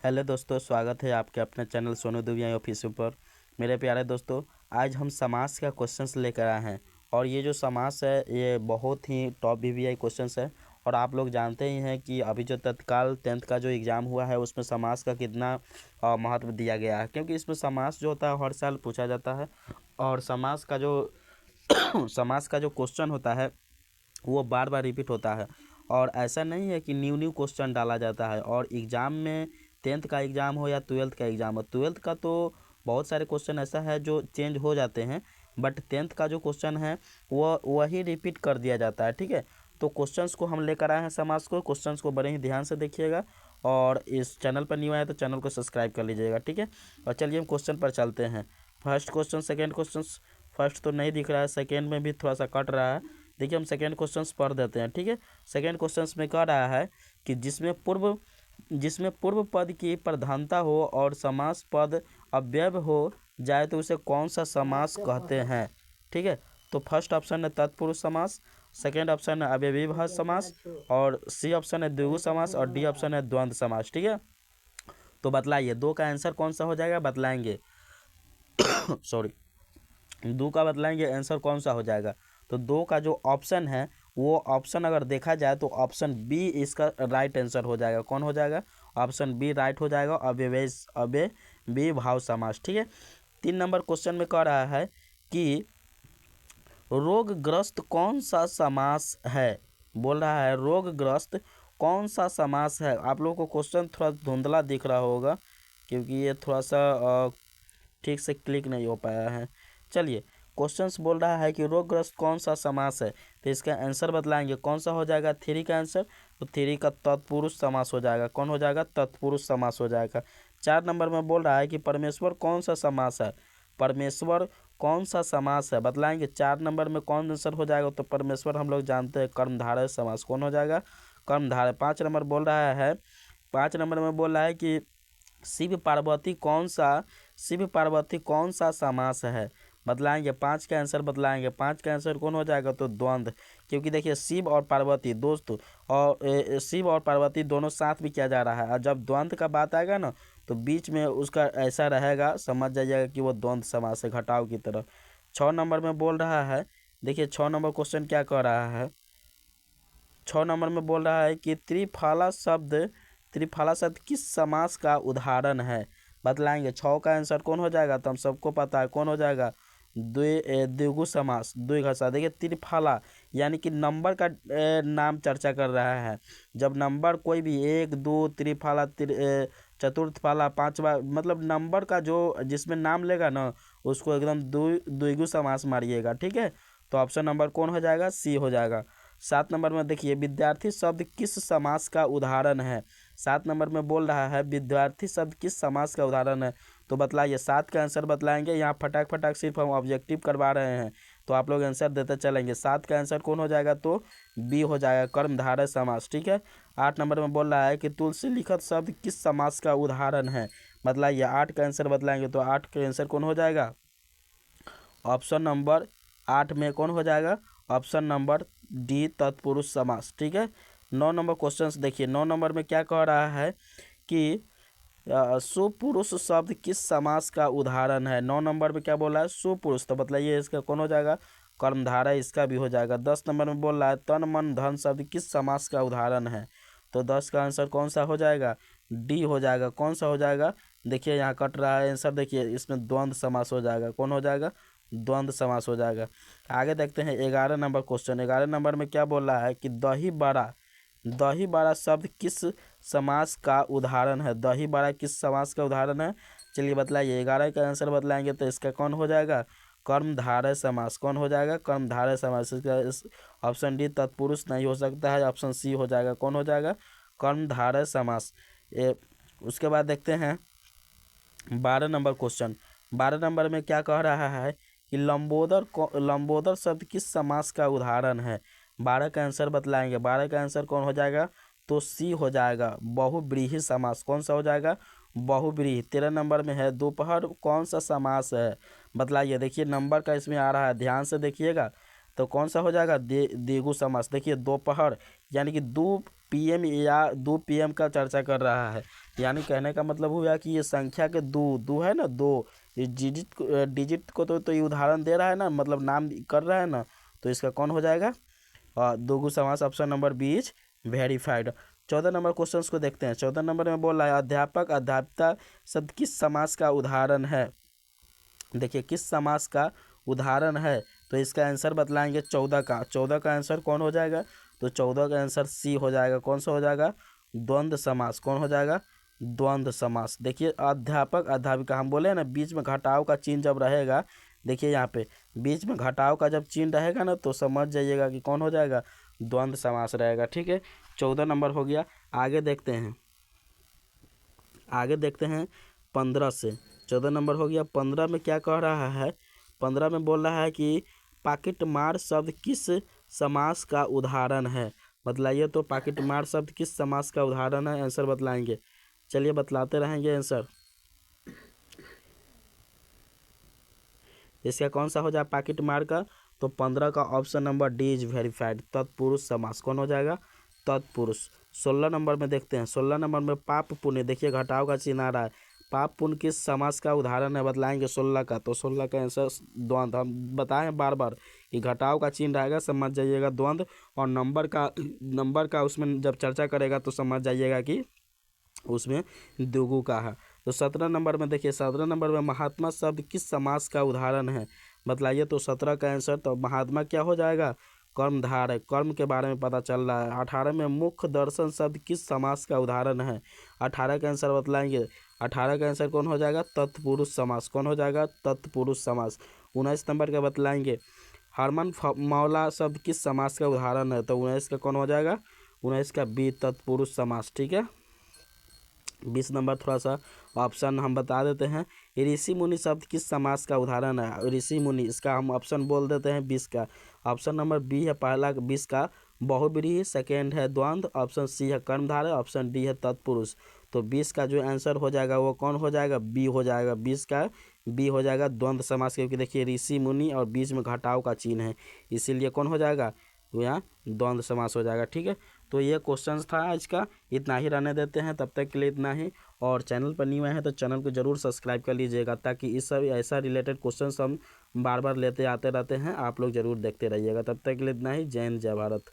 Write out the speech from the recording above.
Hello दोस्तों, स्वागत है आपके अपने चैनल सोनू दुबिया ऑफिशियल पर। मेरे प्यारे दोस्तों, आज हम समास का क्वेश्चंस लेकर आए हैं। और ये जो समास है ये बहुत ही टॉप वीवीआई क्वेश्चंस है। और आप लोग जानते ही हैं कि अभी जो तत्काल 10th का जो एग्ज़ाम हुआ है उसमें समास का कितना महत्व दिया गया है, क्योंकि इसमें समास जो होता है हर साल पूछा जाता है। और समास का जो समास का जो क्वेश्चन होता है वो बार बार रिपीट होता है। और ऐसा नहीं है कि न्यू न्यू क्वेश्चन डाला जाता है। और एग्ज़ाम में 10th का एग्ज़ाम हो या 12th का एग्ज़ाम हो, 12th का तो बहुत सारे क्वेश्चन ऐसा है जो चेंज हो जाते हैं, बट 10th का जो क्वेश्चन है वो वही रिपीट कर दिया जाता है। ठीक है, तो क्वेश्चंस को हम लेकर आए हैं समाज को। क्वेश्चंस को बड़े ही ध्यान से देखिएगा, और इस चैनल पर न्यू आया तो चैनल को सब्सक्राइब कर लीजिएगा। ठीक है, और चलिए हम क्वेश्चन पर चलते हैं। First question, second question. First तो नहीं दिख रहा है, सेकेंड में भी थोड़ा सा कट रहा है। देखिए हम सेकेंड क्वेश्चंस पढ़ देते हैं। ठीक है, सेकेंड क्वेश्चंस में कह रहा है कि जिसमें पूर्व पद की प्रधानता हो और समास पद अव्यय हो जाए तो उसे कौन सा समास कहते हैं। ठीक है, तो फर्स्ट ऑप्शन है तत्पुरुष समास, सेकेंड ऑप्शन है अव्ययीभाव समास, और सी ऑप्शन है द्विगु समास, और डी ऑप्शन है द्वंद्व समास। ठीक है, तो बतलाइए दो का आंसर कौन सा हो जाएगा, बतलाएंगे। सॉरी, दो का बतलाएंगे आंसर कौन सा हो जाएगा। तो दो का जो ऑप्शन है वो ऑप्शन अगर देखा जाए तो ऑप्शन बी इसका राइट आंसर हो जाएगा। कौन हो जाएगा, ऑप्शन बी राइट हो जाएगा, अव्ययीभाव समास। ठीक है, 3 नंबर क्वेश्चन में कह रहा है कि रोगग्रस्त कौन सा समास है। बोल रहा है रोगग्रस्त कौन सा समास है। आप लोगों को क्वेश्चन थोड़ा धुंधला दिख रहा होगा क्योंकि ये थोड़ा सा ठीक से क्लिक नहीं हो पाया है। चलिए, क्वेश्चंस बोल रहा है कि रोगग्रस्त कौन सा समास है, तो इसका आंसर बतलाएंगे। कौन सा हो जाएगा थ्री का आंसर, तो थ्री का तत्पुरुष समास हो जाएगा। कौन हो जाएगा, तत्पुरुष समास हो जाएगा। 4 नंबर में बोल रहा है कि परमेश्वर कौन सा समास है। परमेश्वर कौन सा समास है, बतलाएंगे। 4 नंबर में कौन आंसर हो जाएगा, तो परमेश्वर हम लोग जानते हैं कर्मधारय समास। कौन हो जाएगा, कर्मधारय। 5 नंबर बोल रहा है, 5 नंबर में बोल रहा है कि शिव पार्वती कौन सा समास है, बतलाएंगे। 5 का आंसर बतलाएंगे। 5 का आंसर कौन हो जाएगा, तो द्वंद्व। क्योंकि देखिए शिव और पार्वती दोस्त, और शिव और पार्वती दोनों साथ भी किया जा रहा है, और जब द्वंद्व का बात आएगा ना तो बीच में उसका ऐसा रहेगा, समझ जाइएगा कि वो द्वंद्व समास है, घटाव की तरह। 6 नंबर में बोल रहा है, देखिए 6 नंबर क्वेश्चन क्या कह रहा है। 6 नंबर में बोल रहा है कि त्रिफला शब्द किस समास का उदाहरण है, बतलाएंगे। 6 का आंसर कौन हो जाएगा, तो हम सबको पता है कौन हो जाएगा, द्विगु समास, द्विघसा। देखिए त्रिफला यानी कि नंबर का नाम चर्चा कर रहा है। जब नंबर कोई भी 1 2 त्रिफला चतुर्थफला पांचवा, मतलब नंबर का जो जिसमें नाम लेगा ना उसको एकदम द्विगु समास मारिएगा। ठीक है, तो ऑप्शन नंबर कौन हो जाएगा, सी हो जाएगा। 7 नंबर में देखिए विद्यार्थी शब्द किस समास का उदाहरण है। 7 नंबर में बोल रहा है विद्यार्थी शब्द किस समास का उदाहरण है, तो बतलाइए। 7 का आंसर बतलाएंगे। यहाँ फटाक फटाक सिर्फ हम ऑब्जेक्टिव करवा रहे हैं, तो आप लोग आंसर देते चलेंगे। 7 का आंसर कौन हो जाएगा, तो बी हो जाएगा, कर्मधारय समास। ठीक है, 8 नंबर में बोल रहा है कि तुलसी लिखत शब्द किस समास का उदाहरण है, बतलाइए। 8 का आंसर बतलाएंगे, तो 8 का आंसर कौन हो जाएगा, ऑप्शन नंबर 8 में कौन हो जाएगा, ऑप्शन नंबर डी तत्पुरुष समास। ठीक है, 9 नंबर क्वेश्चंस देखिए। 9 नंबर में क्या कह रहा है कि सुपुरुष शब्द किस समास का उदाहरण है। 9 नंबर में क्या बोला है, सुपुरुष, तो बताइए इसका कौन हो जाएगा, कर्मधारय, इसका भी हो जाएगा। 10 नंबर में बोल रहा है तन मन धन शब्द किस समास का उदाहरण है, तो 10 का आंसर कौन सा हो जाएगा, डी हो जाएगा। कौन सा हो जाएगा, देखिए यहाँ कट रहा है आंसर, देखिए इसमें द्वंद्व समास हो जाएगा। कौन हो जाएगा, द्वंद्व समास हो जाएगा। आगे देखते हैं 11 नंबर क्वेश्चन। 11 नंबर में क्या बोल रहा है कि दही बड़ा शब्द किस समास का उदाहरण है। दही बड़ा किस समास का उदाहरण है, चलिए बतलाइए। 11 का आंसर बतलाएंगे तो इसका कौन हो जाएगा, कर्मधारय समास। कौन हो जाएगा, कर्मधारय समास। इसका ऑप्शन डी तत्पुरुष नहीं हो सकता है, ऑप्शन सी हो जाएगा। कौन हो जाएगा, कर्मधारय समास। उसके बाद देखते हैं 12 नंबर क्वेश्चन। 12 नंबर में क्या कह रहा है कि लंबोदर शब्द किस समास का उदाहरण है। 12 का आंसर बतलाएंगे। 12 का आंसर कौन हो जाएगा, तो सी हो जाएगा, बहुव्रीहि समास। कौन सा हो जाएगा, बहुव्रीहि। 13 नंबर में है दोपहर कौन सा समास है, बतलाइए। देखिए नंबर का इसमें आ रहा है, ध्यान से देखिएगा, तो कौन सा हो जाएगा, द्विगु समास। देखिए दोपहर यानी कि PM या 2 PM का चर्चा कर रहा है। यानी कहने का मतलब हुआ कि ये संख्या के दो है ना, दो ये डिजिट को तो ये उदाहरण दे रहा है ना, मतलब नाम कर रहा है ना, तो इसका कौन हो जाएगा द्विगु समास। Option number B is verified. 14 number question को देखते हैं। 14 नंबर में बोल रहा है अध्यापक अध्यापिका शब्द किस समास का उदाहरण है। देखिए किस समास का उदाहरण है, तो इसका आंसर बतलाएंगे 14 का। 14 का आंसर कौन हो जाएगा, तो 14 का आंसर सी हो जाएगा। कौन सा हो जाएगा, द्वंद्व समास। कौन हो जाएगा, द्वंद्व समास। देखिए अध्यापक अध्यापिका, हम बोले ना बीच में घटाव का चिन्ह जब रहेगा, देखिए यहाँ पे बीच में घटाव का जब चिन्ह रहेगा ना, तो समझ जाइएगा कि कौन हो जाएगा, द्वंद्व समास रहेगा। ठीक है, 14 नंबर हो गया। आगे देखते हैं, 15 से। 14 नंबर हो गया। 15 में क्या कह रहा है, 15 में बोल रहा है कि पाकिट मार शब्द किस समास का उदाहरण है। बतलाइए तो पाकिट मार शब्द किस समास का उदाहरण है, आंसर बतलाएंगे। चलिए बतलाते रहेंगे आंसर। इसका कौन सा हो जाए पाकिट मार का, तो 15 का option number D is verified, तत्पुरुष समास। कौन हो जाएगा, तत्पुरुष। 16 नंबर में देखते हैं। 16 नंबर में पाप पुण्य, देखिए घटाव का चिन्ह आ रहा है। पाप पुण्य किस समास का उदाहरण है, बतलाएंगे 16 का। तो 16 का आंसर द्वंद्व। हम बताएं बार बार कि घटाव का चिन्ह रहेगा, समझ जाइएगा द्वंद्व, और नंबर का उसमें जब चर्चा करेगा तो समझ जाइएगा कि उसमें द्विगु का है। तो 17 नंबर में देखिए, 17 नंबर में महात्मा शब्द किस समास का उदाहरण है, बतलाइए तो 17 का आंसर। तो महात्मा क्या हो जाएगा, कर्मधारय, कर्म के बारे में पता चल रहा है। 18 में मुख्य दर्शन शब्द किस समास का उदाहरण है, 18 का आंसर बतलाएंगे। 18 का आंसर कौन हो जाएगा, तत्पुरुष समास। कौन हो जाएगा, तत्पुरुष समास। 19 नंबर का बतलाएंगे हरमन मौला शब्द किस समास का उदाहरण है, तो 19 का कौन हो जाएगा, 19 का बी, तत्पुरुष समास। ठीक है, 20 नंबर थोड़ा सा ऑप्शन हम बता देते हैं। ऋषि मुनि शब्द किस समास का उदाहरण है, ऋषि मुनि, इसका हम ऑप्शन बोल देते हैं 20 का। ऑप्शन नंबर बी है पहला 20 का बहुब्रीहि, सेकेंड है द्वंद्व, ऑप्शन सी है कर्मधारय, ऑप्शन डी है तत्पुरुष। तो 20 का जो आंसर हो जाएगा वो कौन हो जाएगा, बी हो जाएगा। 20 का बी हो जाएगा, द्वंद्व समास, क्योंकि देखिए ऋषि मुनि और बीच में घटाव का चिन्ह है, इसीलिए कौन हो जाएगा, तो यहाँ द्वंद्व समास हो जाएगा। ठीक है, तो ये क्वेश्चंस था आज का, इतना ही रहने देते हैं, तब तक के लिए इतना ही। और चैनल पर न्यू हैं तो चैनल को जरूर सब्सक्राइब कर लीजिएगा, ताकि इस सब ऐसा रिलेटेड क्वेश्चंस हम बार बार लेते आते रहते हैं, आप लोग जरूर देखते रहिएगा। तब तक के लिए इतना ही। जय हिंद, जय भारत।